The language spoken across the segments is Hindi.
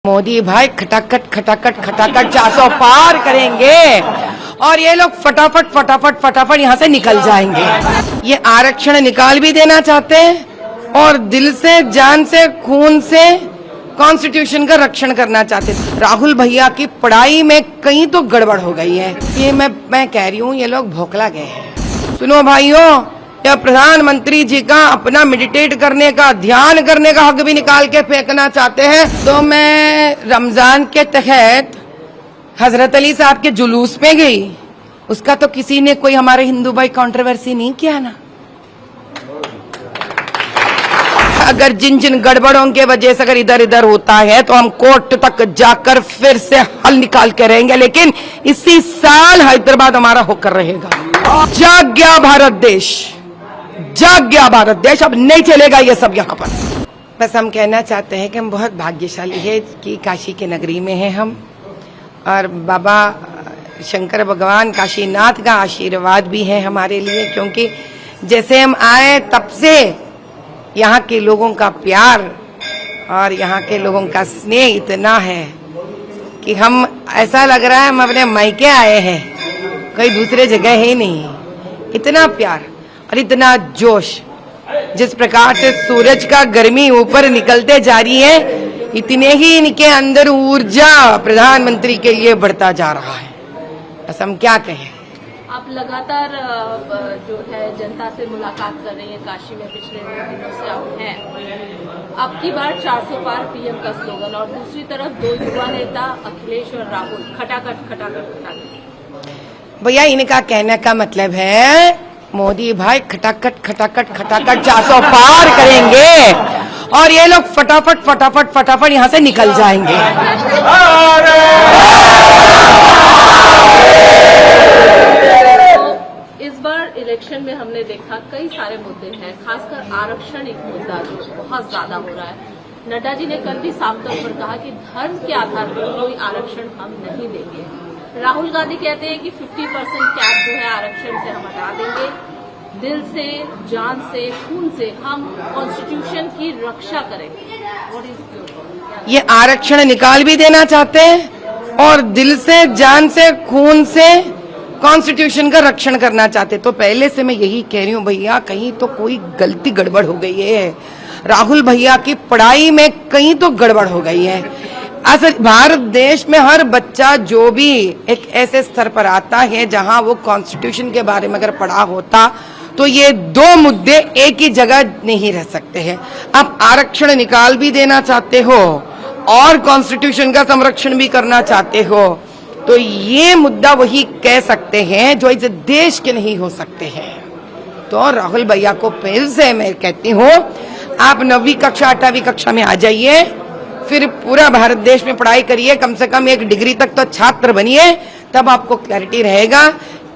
मोदी भाई खटाखट खटाखट खटाखट 400 पार करेंगे और ये लोग फटाफट फटाफट फटाफट यहाँ से निकल जाएंगे। ये आरक्षण निकाल भी देना चाहते हैं और दिल से, जान से, खून से कॉन्स्टिट्यूशन का रक्षण करना चाहते हैं। राहुल भैया की पढ़ाई में कहीं तो गड़बड़ हो गई है। ये मैं कह रही हूँ, ये लोग भोकला गए हैं। सुनो भाइयों, या प्रधानमंत्री जी का अपना मेडिटेट करने का, ध्यान करने का हक भी निकाल के फेंकना चाहते हैं। तो मैं रमजान के तहत हजरत अली साहब के जुलूस में गई, उसका तो किसी ने कोई हमारे हिंदू भाई कंट्रोवर्सी नहीं किया ना। अगर जिन जिन गड़बड़ों के वजह से अगर इधर इधर होता है तो हम कोर्ट तक जाकर फिर से हल निकाल के रहेंगे, लेकिन इसी साल हैदराबाद हमारा होकर रहेगा। जाग गया भारत देश, जाग गया भारत देश, अब नहीं चलेगा ये सब यहाँ पर। बस हम कहना चाहते हैं कि हम बहुत भाग्यशाली है कि काशी के नगरी में हैं हम, और बाबा शंकर भगवान काशीनाथ का आशीर्वाद भी है हमारे लिए, क्योंकि जैसे हम आए तब से यहाँ के लोगों का प्यार और यहाँ के लोगों का स्नेह इतना है कि हम, ऐसा लग रहा है हम अपने मायके आए हैं, कोई दूसरे जगह है नहीं। इतना प्यार और इतना जोश, जिस प्रकार से सूरज का गर्मी ऊपर निकलते जा रही है, इतने ही इनके अंदर ऊर्जा प्रधानमंत्री के लिए बढ़ता जा रहा है। बस हम क्या कहें। आप लगातार जो है जनता से मुलाकात कर रही हैं काशी में, पिछले 2 दिनों से आप हैं। आपकी बार 400 पार पीएम का स्लोगन, और दूसरी तरफ 2 युवा नेता अखिलेश और राहुल खटाखट खटाखट खटाखट। भैया इनका कहने का मतलब है मोदी भाई खटाखट खटाखट खटाखट 400 पार करेंगे और ये लोग फटाफट फटाफट फटाफट यहाँ से निकल जाएंगे। इस बार इलेक्शन में हमने देखा कई सारे मुद्दे हैं, खासकर आरक्षण एक मुद्दा जो बहुत ज्यादा हो रहा है। नड्डा जी ने कल भी साफ तौर पर कहा कि धर्म के आधार पर कोई आरक्षण हम नहीं देंगे। राहुल गांधी कहते हैं कि 50% कैप जो है आरक्षण से हम हटा देंगे। दिल से, जान से, खून से हम कॉन्स्टिट्यूशन की रक्षा करेंगे। ये आरक्षण निकाल भी देना चाहते हैं और दिल से, जान से, खून से कॉन्स्टिट्यूशन का रक्षण करना चाहते। तो पहले से मैं यही कह रही हूँ भैया, कहीं तो कोई गलती गड़बड़ हो गई है। राहुल भैया की पढ़ाई में कहीं तो गड़बड़ हो गई है। असल भारत देश में हर बच्चा जो भी एक ऐसे स्तर पर आता है जहां वो कॉन्स्टिट्यूशन के बारे में अगर पढ़ा होता तो ये 2 मुद्दे एक ही जगह नहीं रह सकते हैं। आप आरक्षण निकाल भी देना चाहते हो और कॉन्स्टिट्यूशन का संरक्षण भी करना चाहते हो, तो ये मुद्दा वही कह सकते हैं जो इस देश के नहीं हो सकते हैं। तो राहुल भैया को फिर से मैं कहती हूँ, आप 9वीं कक्षा 8वीं कक्षा में आ जाइए, फिर पूरा भारत देश में पढ़ाई करिए, कम से कम एक डिग्री तक तो छात्र बनिए, तब आपको क्लैरिटी रहेगा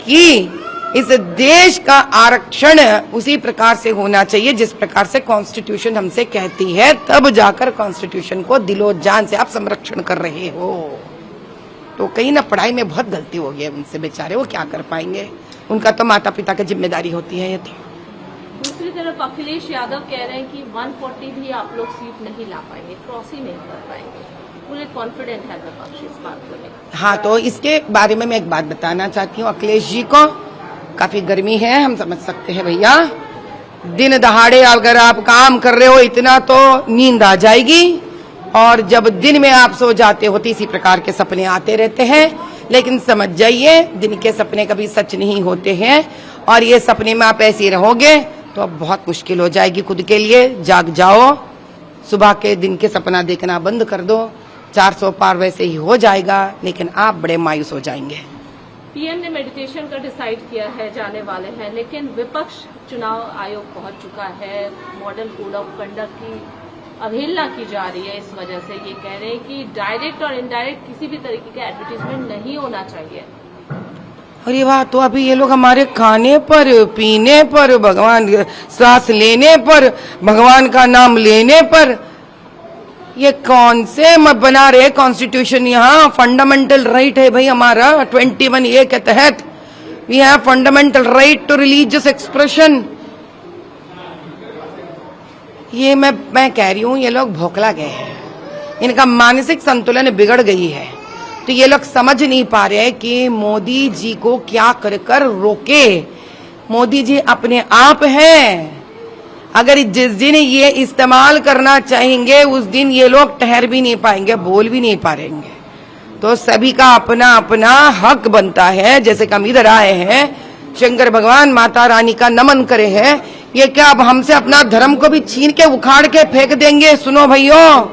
कि इस देश का आरक्षण उसी प्रकार से होना चाहिए जिस प्रकार से कॉन्स्टिट्यूशन हमसे कहती है। तब जाकर कॉन्स्टिट्यूशन को दिलो जान से आप संरक्षण कर रहे हो। तो कहीं ना पढ़ाई में बहुत गलती हो गई है उनसे, बेचारे वो क्या कर पाएंगे, उनका तो माता पिता की जिम्मेदारी होती है ये। तो दूसरी तरफ अखिलेश यादव कह रहे हैं कि 140 भी आप लोग सीट नहीं ला पाएंगे, क्रॉस ही नहीं कर पाएंगे। पूरे कॉन्फिडेंट है विपक्ष इस बात को लेकर। हाँ, तो इसके बारे में मैं एक बात बताना चाहती हूँ। अखिलेश जी को काफी गर्मी है, हम समझ सकते हैं भैया। दिन दहाड़े अगर आप काम कर रहे हो इतना तो नींद आ जाएगी, और जब दिन में आप सो जाते हो तो इसी प्रकार के सपने आते रहते हैं। लेकिन समझ जाइए, दिन के सपने कभी सच नहीं होते हैं, और ये सपने में आप ऐसे रहोगे तो अब बहुत मुश्किल हो जाएगी खुद के लिए। जाग जाओ, सुबह के दिन के सपना देखना बंद कर दो। 400 पार वैसे ही हो जाएगा, लेकिन आप बड़े मायूस हो जाएंगे। पीएम ने मेडिटेशन का डिसाइड किया है, जाने वाले हैं, लेकिन विपक्ष चुनाव आयोग पहुंच चुका है। मॉडल कोड ऑफ कंडक्ट की अवहेलना की जा रही है। इस वजह से ये कह रहे हैं कि डायरेक्ट और इनडायरेक्ट किसी भी तरीके का एडवर्टीजमेंट नहीं होना चाहिए। अरे वाह, तो अभी ये लोग हमारे खाने पर, पीने पर, भगवान सांस लेने पर, भगवान का नाम लेने पर, ये कौन से बना रहे कॉन्स्टिट्यूशन। यहाँ फंडामेंटल राइट है भाई हमारा 21A के तहत, we have fundamental right to religious expression. ये मैं कह रही हूँ, ये लोग भोकला गए हैं। इनका मानसिक संतुलन बिगड़ गई है। तो ये लोग समझ नहीं पा रहे कि मोदी जी को क्या कर कर रोके। मोदी जी अपने आप हैं, अगर जिस दिन ये इस्तेमाल करना चाहेंगे उस दिन ये लोग ठहर भी नहीं पाएंगे, बोल भी नहीं पाएंगे। तो सभी का अपना अपना हक बनता है। जैसे कि हम इधर आए हैं, शंकर भगवान माता रानी का नमन करे हैं, ये क्या अब हमसे अपना धर्म को भी छीन के उखाड़ के फेंक देंगे? सुनो भाइयों,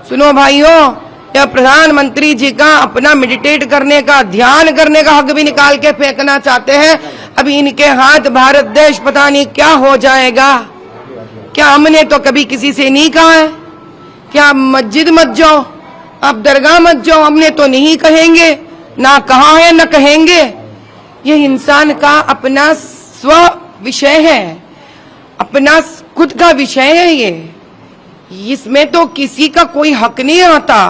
सुनो भाइयों, या प्रधानमंत्री जी का अपना मेडिटेट करने का, ध्यान करने का हक भी निकाल के फेंकना चाहते हैं। अभी इनके हाथ भारत देश पता नहीं क्या हो जाएगा। क्या हमने तो कभी किसी से नहीं कहा है क्या मस्जिद मत जाओ, आप दरगाह मत जाओ? हमने तो नहीं कहेंगे, ना कहा है न कहेंगे। ये इंसान का अपना स्व विषय है, अपना खुद का विषय है ये। इसमें तो किसी का कोई हक नहीं आता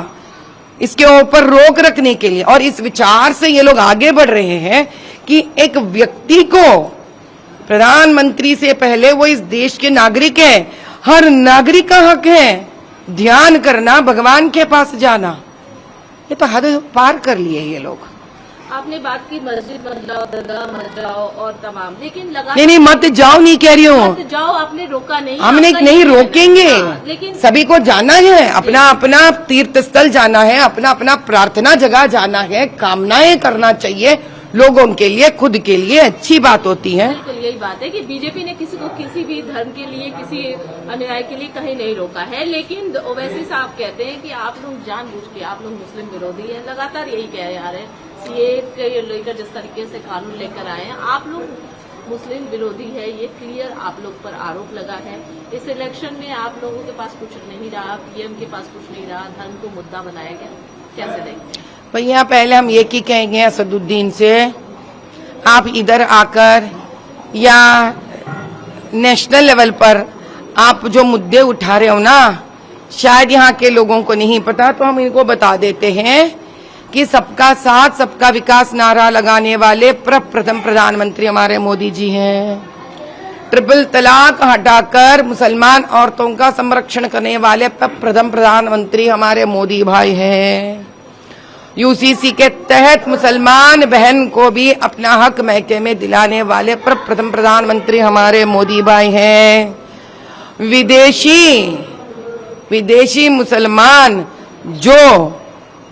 इसके ऊपर रोक रखने के लिए। और इस विचार से ये लोग आगे बढ़ रहे हैं कि एक व्यक्ति को, प्रधानमंत्री से पहले वो इस देश के नागरिक है, हर नागरिक का हक है ध्यान करना, भगवान के पास जाना। ये तो हद पार कर लिए ये लोग। आपने बात की मस्जिद मत जाओ, दरगाह मत जाओ और तमाम, लेकिन लगा नहीं मत जाओ नहीं कह रही हूँ, मत जाओ आपने रोका नहीं, हमने नहीं रोकेंगे। लेकिन सभी को जाना है, अपना अपना तीर्थ स्थल जाना है, अपना अपना प्रार्थना जगह जाना है, कामनाएं करना चाहिए लोगों के लिए, खुद के लिए अच्छी बात होती है। बिल्कुल यही बात है कि बीजेपी ने किसी को किसी भी धर्म के लिए, किसी अन्याय के लिए कहीं नहीं रोका है। लेकिन ओवैसी साहब कहते हैं कि आप लोग जानबूझ के, आप लोग मुस्लिम विरोधी हैं, लगातार यही कह रहे आ रहे हैं। सीए के लेकर जिस तरीके से कानून लेकर आए हैं, आप लोग मुस्लिम विरोधी है, ये क्लियर आप लोग पर आरोप लगा है। इस इलेक्शन में आप लोगों के पास कुछ नहीं रहा, पीएम के पास कुछ नहीं रहा, धर्म को मुद्दा बनाया गया, कैसे देखते? भैया पहले हम ये की कहेंगे असदुद्दीन से, आप इधर आकर या नेशनल लेवल पर आप जो मुद्दे उठा रहे हो ना, शायद यहाँ के लोगों को नहीं पता, तो हम इनको बता देते हैं कि सबका साथ सबका विकास नारा लगाने वाले प्रथम प्रधानमंत्री हमारे मोदी जी हैं। ट्रिपल तलाक हटाकर मुसलमान औरतों का संरक्षण करने वाले प्रथम प्रधानमंत्री हमारे मोदी भाई हैं। यूसीसी के तहत मुसलमान बहन को भी अपना हक महके में दिलाने वाले प्रथम प्रधानमंत्री हमारे मोदी भाई हैं। विदेशी मुसलमान जो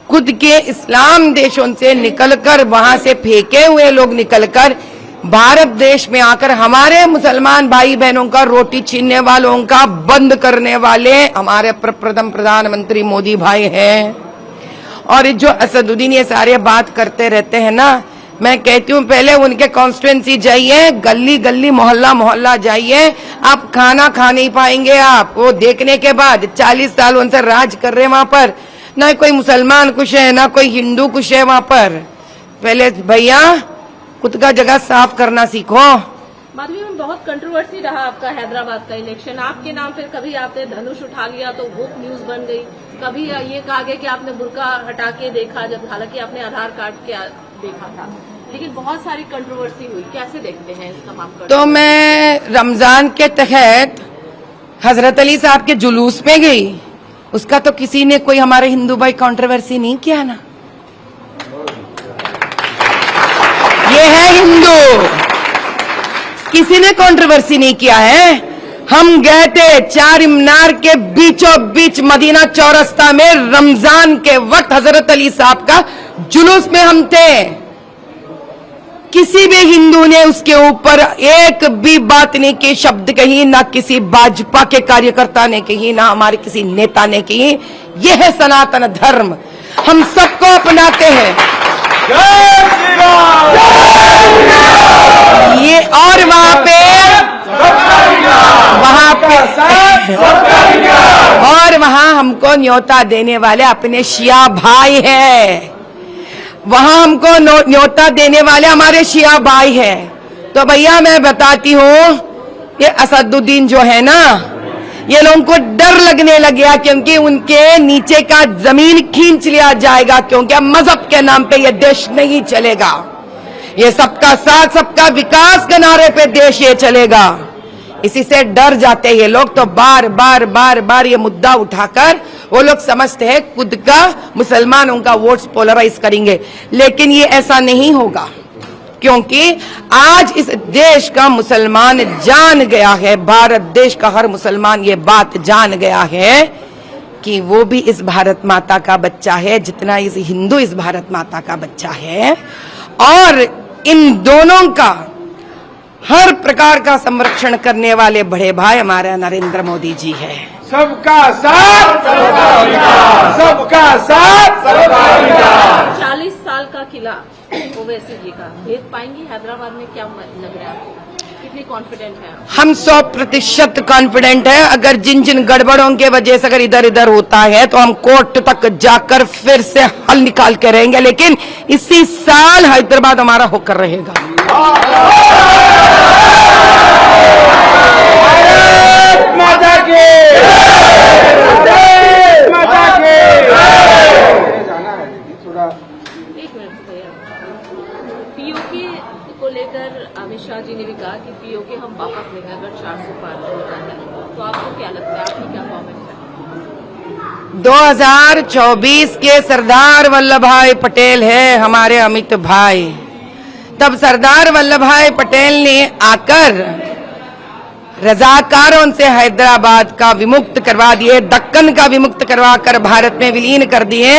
खुद के इस्लाम देशों से निकलकर, वहां से फेंके हुए लोग निकलकर भारत देश में आकर हमारे मुसलमान भाई बहनों का रोटी छीनने वालों का बंद करने वाले हमारे प्रथम प्रधानमंत्री मोदी भाई हैं। और जो असदुद्दीन ये सारे बात करते रहते हैं ना, मैं कहती हूँ पहले उनके कॉन्स्टिट्यूएंसी जाइए, गली गली मोहल्ला मोहल्ला जाइए, आप खाना खा नहीं पाएंगे। आप वो देखने के बाद 40 साल उनसे राज कर रहे हैं वहां पर, ना कोई मुसलमान खुश है ना कोई हिंदू खुश है वहां पर। पहले भैया खुद का जगह साफ करना सीखो। माधवी में बहुत कंट्रोवर्सी रहा आपका हैदराबाद का इलेक्शन, आपके नाम पे कभी आपने धनुष उठा लिया तो वो न्यूज बन गई, कभी ये कहा गया कि आपने बुर्का हटा के देखा, जब हालांकि आपने आधार कार्ड के देखा था, लेकिन बहुत सारी कंट्रोवर्सी हुई। कैसे देखते हैं इस तमाम? तो मैं रमजान के तहत हजरत अली साहब के जुलूस में गई, उसका तो किसी ने कोई हमारे हिंदू भाई कंट्रोवर्सी नहीं किया ना। ये है हिंदू, किसी ने कंट्रोवर्सी नहीं किया है। हम गए थे चार मीनार के बीचों बीच मदीना चौरस्ता में, रमजान के वक्त हजरत अली साहब का जुलूस में हम थे। किसी भी हिंदू ने उसके ऊपर एक भी बात नहीं की, शब्द कही, ना किसी भाजपा के कार्यकर्ता ने कही, ना हमारे किसी नेता ने कही। यह है सनातन धर्म, हम सबको अपनाते हैं। ये और वहां पे और वहां हमको न्योता देने वाले अपने शिया भाई हैं, वहां हमको न्योता देने वाले हमारे शिया भाई हैं। तो भैया मैं बताती हूँ, ये असदुद्दीन जो है ना, ये लोगों को डर लगने लग गया क्योंकि उनके नीचे का जमीन खींच लिया जाएगा, क्योंकि अब मजहब के नाम पे ये देश नहीं चलेगा। ये सबका साथ सबका विकास के नारे पे देश ये चलेगा। इसी से डर जाते ये लोग, तो बार बार ये मुद्दा उठाकर वो लोग समझते हैं खुद का मुसलमानों का वोट्स पोलराइज करेंगे, लेकिन ये ऐसा नहीं होगा, क्योंकि आज इस देश का मुसलमान जान गया है, भारत देश का हर मुसलमान ये बात जान गया है कि वो भी इस भारत माता का बच्चा है जितना इस हिंदू इस भारत माता का बच्चा है, और इन दोनों का हर प्रकार का संरक्षण करने वाले बड़े भाई हमारे नरेंद्र मोदी जी है। सबका साथ सबका विकास, सबका साथ सबका विकास। 40 साल का किला ओवैसी जी का भेद पाएंगे हैदराबाद में, क्या लग रहा है आपको? कितनी कॉन्फिडेंट है आप? हम 100% कॉन्फिडेंट है। अगर जिन जिन गड़बड़ों के वजह से अगर इधर इधर होता है तो हम कोर्ट तक जाकर फिर से हल निकाल के रहेंगे, लेकिन इसी साल हैदराबाद हमारा होकर रहेगा। माता के माता के जाना है थोड़ा। एक मिनट भैया, पीओके को लेकर अमित शाह जी ने भी कहा कि पीओके हम वापस लेंगे अगर 400 पार होता है, तो आपको क्या लगता है, आपकी क्या कमेंट है? 2024 के सरदार वल्लभ भाई पटेल है हमारे अमित भाई। तब सरदार वल्लभ भाई पटेल ने आकर रजाकारों से हैदराबाद का विमुक्त करवा दिए, दक्कन का विमुक्त करवा कर भारत में विलीन कर दिए,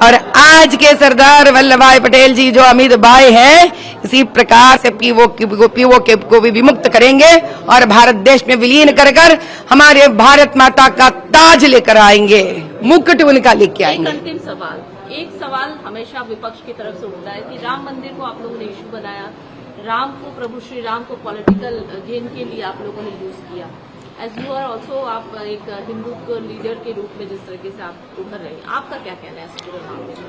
और आज के सरदार वल्लभ भाई पटेल जी जो अमित भाई हैं, इसी प्रकार से पीओके को भी विमुक्त करेंगे और भारत देश में विलीन कर कर हमारे भारत माता का ताज लेकर आएंगे, मुकुट उनका लेके आएंगे। अंतिम सवाल, एक सवाल हमेशा विपक्ष की तरफ से उठता है कि राम मंदिर को आप लोगों ने इशू बनाया, राम को, प्रभु श्री राम को पॉलिटिकल गेन के लिए आप लोगों ने यूज किया। एज यू आर ऑल्सो, आप एक हिंदुत्व लीडर के रूप में जिस तरीके से आप उभर रहे हैं, आपका क्या कहना है इस पूरे मामले में?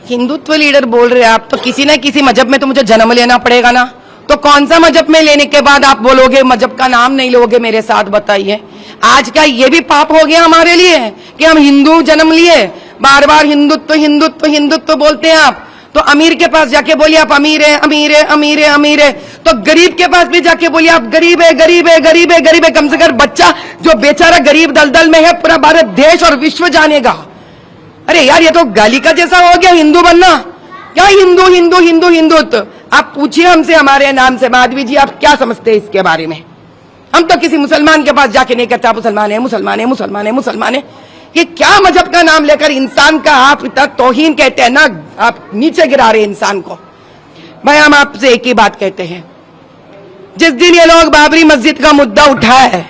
हिंदुत्व लीडर बोल रहे हैं आप, तो किसी न किसी मजहब में तो मुझे जन्म लेना पड़ेगा ना, तो कौन सा मजहब में लेने के बाद आप बोलोगे मजहब का नाम नहीं लोगे मेरे साथ, बताइए। आज क्या ये भी पाप हो गया हमारे लिए कि हम हिंदू जन्म लिए, बार बार हिंदुत्व हिंदुत्व हिंदुत्व बोलते हैं आप? तो अमीर के पास जाके बोलिए आप अमीर है, अमीर है, अमीर है, अमीर है, तो गरीब के पास भी जाके बोलिए आप गरीब है, गरीब है, गरीब है, गरीब है। कम से कम बच्चा जो बेचारा गरीब दलदल में है पूरा भारत देश और विश्व जानेगा। अरे यार, ये तो गाली का जैसा हो गया हिंदू बनना। क्या हिंदू हिंदू हिंदू हिंदुत्व? आप पूछिए हमसे, हमारे नाम से, माधवी जी आप क्या समझते हैं इसके बारे में? हम तो किसी मुसलमान के पास जाके नहीं कहते आप मुसलमान है, मुसलमान है, मुसलमान है, मुसलमान है। ये क्या मजहब का नाम लेकर इंसान का आप इतना तौहीन कहते हैं ना, आप नीचे गिरा रहे इंसान को। भाई हम आपसे एक ही बात कहते हैं, जिस दिन ये लोग बाबरी मस्जिद का मुद्दा उठाए,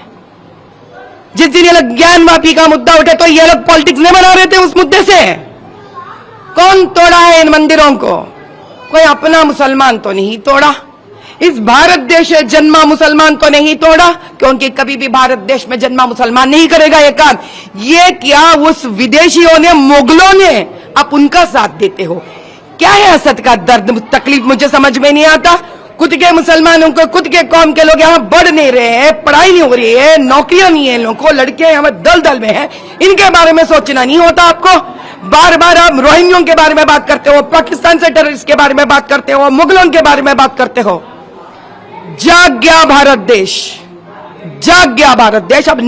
जिस दिन ये लोग ज्ञान वापी का मुद्दा उठे, तो ये लोग पॉलिटिक्स नहीं बना रहे थे उस मुद्दे से। कौन तोड़ा है इन मंदिरों को? कोई अपना मुसलमान तो नहीं तोड़ा। इस भारत देश में जन्मा मुसलमान तो नहीं तोड़ा, क्योंकि कभी भी भारत देश में जन्मा मुसलमान नहीं करेगा ये काम। ये क्या उस विदेशियों ने, मुगलों ने, आप उनका साथ देते हो? क्या है असद का दर्द, तकलीफ मुझे समझ में नहीं आता। खुद के मुसलमानों को, खुद के कौम के लोग यहाँ बढ़ नहीं रहे हैं, पढ़ाई नहीं हो रही है, नौकरियां नहीं है इन लोगों को, लड़के यहाँ दल दल में हैं, इनके बारे में सोचना नहीं होता आपको? बार बार आप रोहिंग्यों के बारे में बात करते हो, पाकिस्तान से टेररिस्ट के बारे में बात करते हो, मुगलों के बारे में बात करते हो। जाग गया भारत देश, जाग गया भारत देश। अब